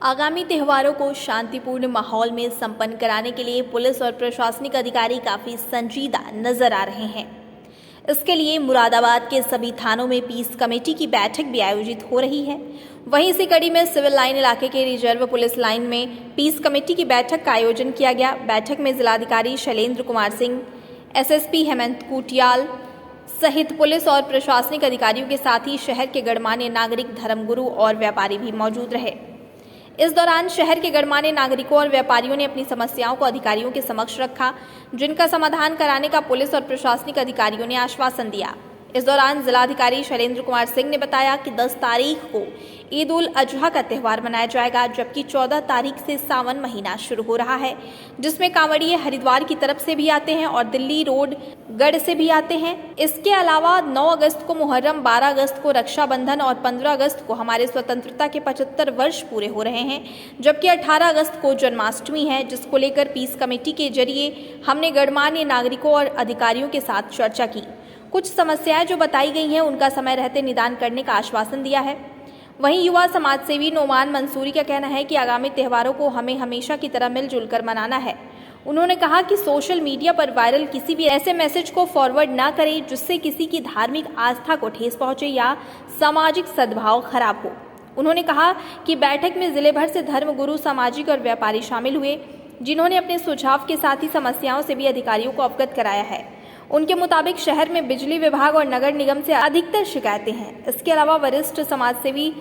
आगामी त्योहारों को शांतिपूर्ण माहौल में संपन्न कराने के लिए पुलिस और प्रशासनिक अधिकारी काफी संजीदा नजर आ रहे हैं। इसके लिए मुरादाबाद के सभी थानों में पीस कमेटी की बैठक भी आयोजित हो रही है। वहीं इसी कड़ी में सिविल लाइन इलाके के रिजर्व पुलिस लाइन में पीस कमेटी की बैठक का आयोजन किया गया। बैठक में जिलाधिकारी शैलेंद्र कुमार सिंह, एसएसपी हेमंत कुटियाल सहित पुलिस और प्रशासनिक अधिकारियों के साथ ही शहर के गणमान्य नागरिक, धर्मगुरु और व्यापारी भी मौजूद रहे। इस दौरान शहर के गणमान्य नागरिकों और व्यापारियों ने अपनी समस्याओं को अधिकारियों के समक्ष रखा, जिनका समाधान कराने का पुलिस और प्रशासनिक अधिकारियों ने आश्वासन दिया। इस दौरान जिलाधिकारी शैलेंद्र कुमार सिंह ने बताया कि 10 तारीख को ईद उल अजहा का त्यौहार मनाया जाएगा, जबकि 14 तारीख से सावन महीना शुरू हो रहा है, जिसमें कांवड़िये हरिद्वार की तरफ से भी आते हैं और दिल्ली रोड गढ़ से भी आते हैं। इसके अलावा 9 अगस्त को मुहर्रम, 12 अगस्त को रक्षाबंधन और 15 अगस्त को हमारे स्वतंत्रता के 75 वर्ष पूरे हो रहे हैं, जबकि 18 अगस्त को जन्माष्टमी है, जिसको लेकर पीस कमेटी के जरिए हमने गणमान्य नागरिकों और अधिकारियों के साथ चर्चा की। कुछ समस्याएं जो बताई गई हैं उनका समय रहते निदान करने का आश्वासन दिया है। वहीं युवा समाजसेवी नोमान मंसूरी का कहना है कि आगामी त्योहारों को हमें हमेशा की तरह मिलजुल कर मनाना है। उन्होंने कहा कि सोशल मीडिया पर वायरल किसी भी ऐसे मैसेज को फॉरवर्ड ना करें जिससे किसी की धार्मिक आस्था को ठेस पहुंचे या सामाजिक सद्भाव खराब हो। उन्होंने कहा कि बैठक में जिले भर से धर्मगुरु, सामाजिक और व्यापारी शामिल हुए, जिन्होंने अपने सुझाव के साथ ही समस्याओं से भी अधिकारियों को अवगत कराया है। उनके मुताबिक शहर में बिजली विभाग और नगर निगम से अधिकतर शिकायतें हैं। इसके अलावा वरिष्ठ समाजसेवी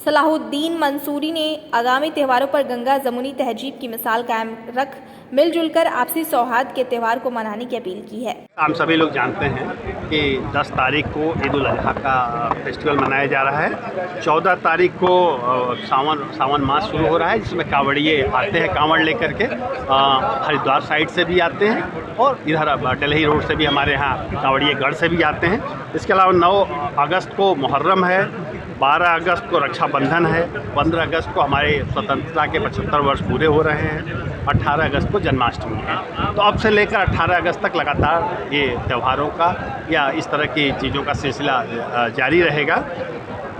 सलाहुद्दीन मंसूरी ने आगामी त्योहारों पर गंगा जमुनी तहजीब की मिसाल कायम रख मिलजुल कर आपसी सौहार्द के त्यौहार को मनाने की अपील की है। हम सभी लोग जानते हैं कि 10 तारीख को ईद उल अजहा का फेस्टिवल मनाया जा रहा है। 14 तारीख को सावन मास शुरू हो रहा है, जिसमें कांवड़िये आते हैं कांवड़ लेकर के। हरिद्वार साइड से भी आते हैं और इधर दिल्ली रोड से भी हमारे यहाँ कांवड़िये गढ़ से भी आते हैं। इसके अलावा 9 अगस्त को मुहर्रम है, 12 अगस्त को रक्षाबंधन है, 15 अगस्त को हमारे स्वतंत्रता के 75 वर्ष पूरे हो रहे हैं, 18 अगस्त को जन्माष्टमी है। तो अब से लेकर 18 अगस्त तक लगातार ये त्योहारों का या इस तरह की चीज़ों का सिलसिला जारी रहेगा।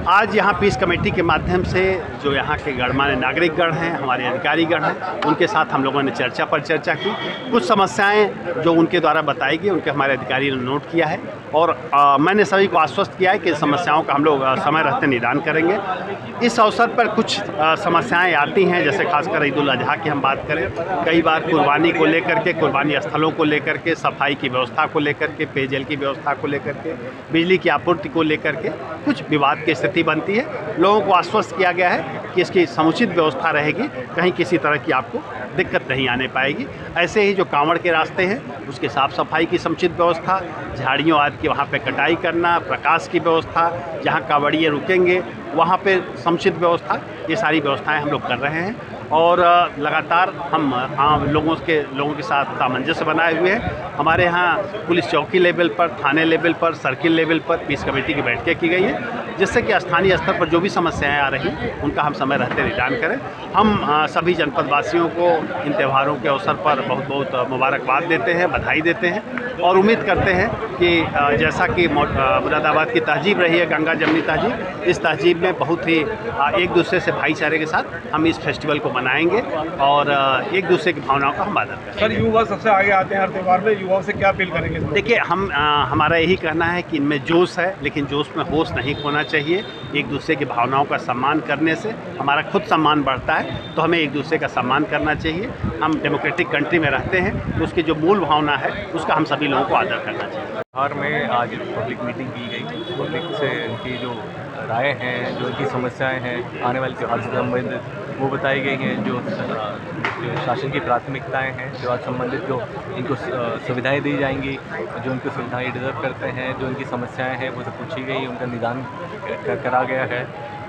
आज यहाँ पीस कमेटी के माध्यम से जो यहाँ के गणमान्य नागरिकगण हैं, हमारे अधिकारीगण हैं, उनके साथ हम लोगों ने चर्चा पर चर्चा की। कुछ समस्याएं जो उनके द्वारा बताई गई उनके हमारे अधिकारी ने नोट किया है और मैंने सभी को आश्वस्त किया है कि समस्याओं का हम लोग समय रहते निदान करेंगे। इस अवसर पर कुछ समस्याएं आती हैं, जैसे खासकर ईद उल अजहा की हम बात करें, कई बार कुर्बानी को लेकर के, कुर्बानी स्थलों को लेकर के, सफाई की व्यवस्था को लेकर के, पेयजल की व्यवस्था को लेकर के, बिजली की आपूर्ति को लेकर के कुछ विवाद की स्थिति बनती है। लोगों को आश्वस्त किया गया है कि इसकी समुचित व्यवस्था रहेगी, कहीं किसी तरह की आपको दिक्कत नहीं आने पाएगी। ऐसे ही जो कांवड़ के रास्ते हैं उसके साफ़ सफाई की समुचित व्यवस्था, झाड़ियों आदि की वहाँ पे कटाई करना, प्रकाश की व्यवस्था, जहाँ कांवड़िये रुकेंगे वहाँ पे समुचित व्यवस्था, ये सारी व्यवस्थाएं हम लोग कर रहे हैं और लगातार हम लोगों के साथ सामंजस्य बनाए हुए हैं। हमारे यहाँ पुलिस चौकी लेवल पर, थाने लेवल पर, सर्किल लेवल पर पीस कमेटी की बैठकें की गई है, जिससे कि स्थानीय स्तर पर जो भी समस्याएं आ रही उनका हम समय रहते निदान करें। हम सभी जनपदवासियों को इन त्योहारों के अवसर पर बहुत बहुत मुबारकबाद देते हैं, बधाई देते हैं और उम्मीद करते हैं कि जैसा कि मुरादाबाद की तहजीब रही है, गंगा जमुनी तहजीब, इस तहजीब में बहुत ही एक दूसरे से भाईचारे के साथ हम इस फेस्टिवल को मनाएंगे और एक दूसरे की भावनाओं का हम आदर करेंगे। सर, युवा सबसे आगे आते हैं हर त्यौहार में, युवाओं से क्या अपील करेंगे? देखिए, हमारा यही कहना है कि इनमें जोश है, लेकिन जोश में होश नहीं खोना चाहिए। एक दूसरे की भावनाओं का सम्मान करने से हमारा खुद सम्मान बढ़ता है, तो हमें एक दूसरे का सम्मान करना चाहिए। हम डेमोक्रेटिक कंट्री में रहते हैं, तो उसकी जो मूल भावना है उसका हम सभी लोगों को आदर करना चाहिए। बिहार में आज पब्लिक मीटिंग की गई, पब्लिक से इनकी जो राय हैं, जो इनकी समस्याएं हैं आने वाले त्यौहार से संबंधित वो बताई गई हैं। जो शासन की प्राथमिकताएं हैं, त्यौहार संबंधित जो इनको सुविधाएं दी जाएंगी, जो इनको सुविधाएं डिजर्व करते हैं, जो इनकी समस्याएं हैं वो सब पूछी गई, उनका निदान करा गया है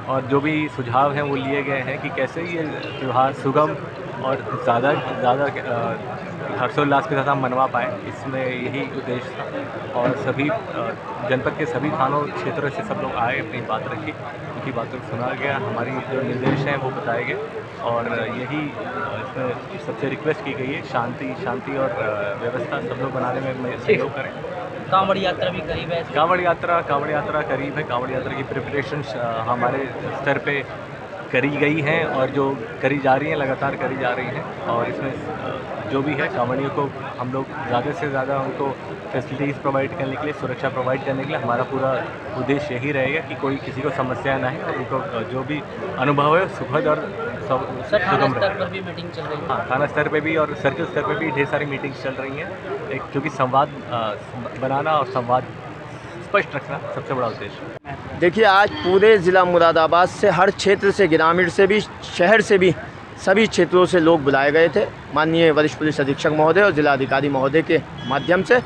और जो भी सुझाव हैं वो लिए गए हैं कि कैसे ये त्यौहार सुगम और ज़्यादा हर्षोल्लास के साथ हम मनवा पाएँ। इसमें यही उद्देश्य था और सभी जनपद के सभी थानों क्षेत्रों से सब लोग आए, अपनी बात रखी, उनकी बातों को सुना गया, हमारी जो निर्देश हैं वो बताए गए और यही इसमें सबसे रिक्वेस्ट की गई है शांति और व्यवस्था सब लोग बनाने में सहयोग करें। कांवड़ यात्रा भी करीब है। कांवड़ यात्रा करीब है। कांवड़ यात्रा की प्रिपरेशन हमारे स्तर पे करी गई हैं और जो करी जा रही हैं, लगातार करी जा रही हैं। और इसमें जो भी है कांवड़ियों को हम लोग ज़्यादा से ज़्यादा उनको फैसिलिटीज़ प्रोवाइड करने के लिए, सुरक्षा प्रोवाइड करने के लिए हमारा पूरा उद्देश्य यही रहेगा कि कोई किसी को समस्या ना है और उनको जो भी अनुभव है सुखद और सर थाना स्तर पर भी मीटिंग चल रही है। हाँ, थाना स्तर पे भी और सर्किल स्तर पे भी ढेर सारी मीटिंग्स चल रही हैं। एक क्योंकि संवाद बनाना और संवाद स्पष्ट रखना सबसे बड़ा उद्देश्य। देखिए, आज पूरे ज़िला मुरादाबाद से, हर क्षेत्र से, ग्रामीण से भी, शहर से भी, सभी क्षेत्रों से लोग बुलाए गए थे माननीय वरिष्ठ पुलिस अधीक्षक महोदय और जिलाधिकारी महोदय के माध्यम से।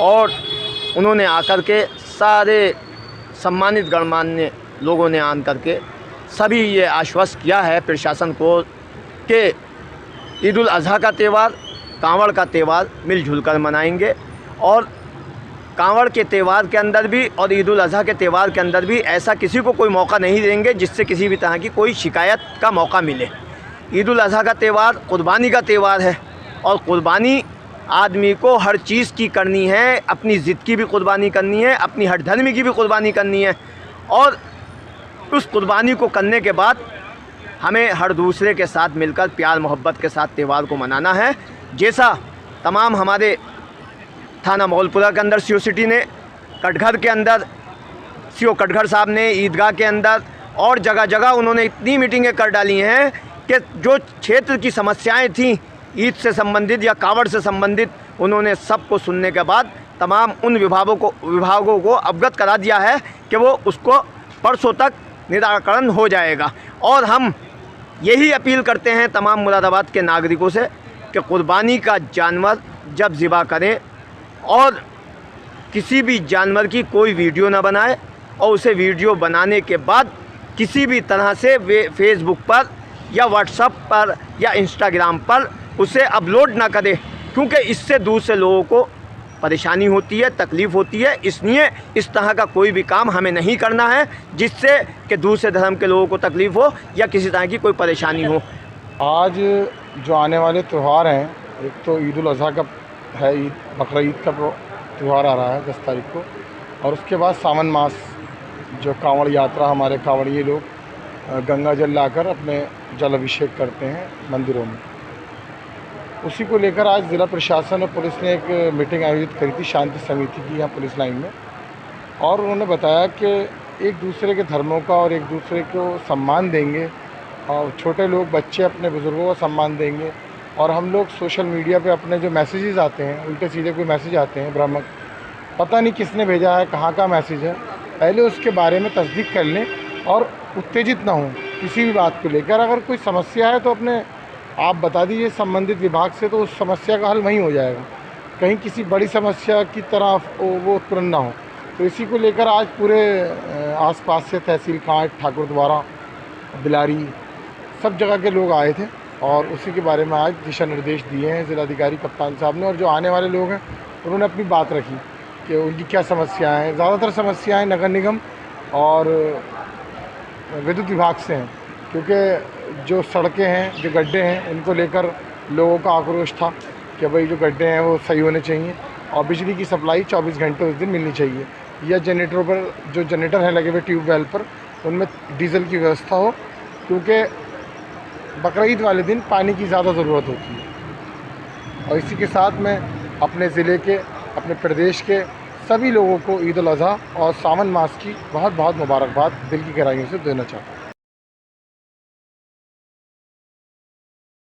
और उन्होंने आकर के सारे सम्मानित गणमान्य लोगों ने आन करके सभी ये आश्वस्त किया है प्रशासन को कि ईद उल अज़हा का त्यौहार, कांवड़ का त्यौहार मिलजुल कर मनाएंगे। और कांवड़ के त्यौहार के अंदर भी और ईद उल अज़हा के त्यौहार के अंदर भी ऐसा किसी को कोई मौका नहीं देंगे जिससे किसी भी तरह की कोई शिकायत का मौका मिले। ईद उल अज़हा का त्यौहार कुर्बानी का त्यौहार है और कुर्बानी आदमी को हर चीज़ की करनी है, अपनी ज़िद की भी कुर्बानी करनी है, अपनी हर धर्म की भी कुर्बानी करनी है। और उस कुर्बानी को करने के बाद हमें हर दूसरे के साथ मिलकर प्यार मोहब्बत के साथ त्यौहार को मनाना है। जैसा तमाम हमारे थाना मौलपुरा के अंदर सीओ सिटी ने, कटघर के अंदर सीओ कटघर साहब ने, ईदगाह के अंदर और जगह जगह उन्होंने इतनी मीटिंगें कर डाली हैं कि जो क्षेत्र की समस्याएं थीं ईद से संबंधित या कांवड़ से संबंधित, उन्होंने सबको सुनने के बाद तमाम उन विभागों को अवगत करा दिया है कि वो उसको परसों तक निराकरण हो जाएगा। और हम यही अपील करते हैं तमाम मुरादाबाद के नागरिकों से कि कुर्बानी का जानवर जब ज़िबा करें और किसी भी जानवर की कोई वीडियो ना बनाए और उसे वीडियो बनाने के बाद किसी भी तरह से वे फेसबुक पर या व्हाट्सएप पर या इंस्टाग्राम पर उसे अपलोड ना करे, क्योंकि इससे दूसरे लोगों को परेशानी होती है, तकलीफ़ होती है। इसलिए इस तरह का कोई भी काम हमें नहीं करना है जिससे कि दूसरे धर्म के लोगों को तकलीफ़ हो या किसी तरह की कोई परेशानी हो। आज जो आने वाले त्यौहार हैं, एक तो ईद उल अज़हा का है, बकरा ईद का त्यौहार आ रहा है 10 तारीख को, और उसके बाद सावन मास जो कांवड़ यात्रा, हमारे कांवड़िए लोग गंगा जल लाकर अपने जल अभिषेक करते हैं मंदिरों में। उसी को लेकर आज ज़िला प्रशासन और पुलिस ने एक मीटिंग आयोजित करी थी शांति समिति की यहाँ पुलिस लाइन में। और उन्होंने बताया कि एक दूसरे के धर्मों का और एक दूसरे को सम्मान देंगे और छोटे लोग, बच्चे अपने बुज़ुर्गों को सम्मान देंगे। और हम लोग सोशल मीडिया पे अपने जो मैसेजेस आते हैं, उल्टे सीधे कोई मैसेज आते हैं भ्रामक, पता नहीं किसने भेजा है, कहाँ का मैसेज है, पहले उसके बारे में तस्दीक कर लें और उत्तेजित ना हों किसी भी बात को लेकर। अगर कोई समस्या है तो अपने आप बता दीजिए संबंधित विभाग से, तो उस समस्या का हल वहीं हो जाएगा, कहीं किसी बड़ी समस्या की तरफ वो उत्पन्न ना हो। तो इसी को लेकर आज पूरे आसपास से तहसील कांट, ठाकुर द्वारा, बिलारी, सब जगह के लोग आए थे और उसी के बारे में आज दिशा निर्देश दिए हैं जिलाधिकारी कप्तान साहब ने। और जो आने वाले लोग हैं उन्होंने अपनी बात रखी कि उनकी क्या समस्याएं हैं। ज़्यादातर समस्याएं नगर निगम और विद्युत विभाग से हैं, क्योंकि जो सड़कें हैं, जो गड्ढे हैं, उनको लेकर लोगों का आक्रोश था कि भाई जो गड्ढे हैं वो सही होने चाहिए और बिजली की सप्लाई 24 घंटे उस दिन मिलनी चाहिए, या जनरेटरों पर, जो जनरेटर हैं लगे हुए ट्यूबवेल पर, उनमें डीजल की व्यवस्था हो, क्योंकि बकरीद वाले दिन पानी की ज़्यादा ज़रूरत होती है। और इसी के साथ मैं अपने ज़िले के, अपने प्रदेश के सभी लोगों को ईद उल अज़हा और सावन मास की बहुत बहुत मुबारकबाद दिल की गहराइयों से देना चाहता हूँ।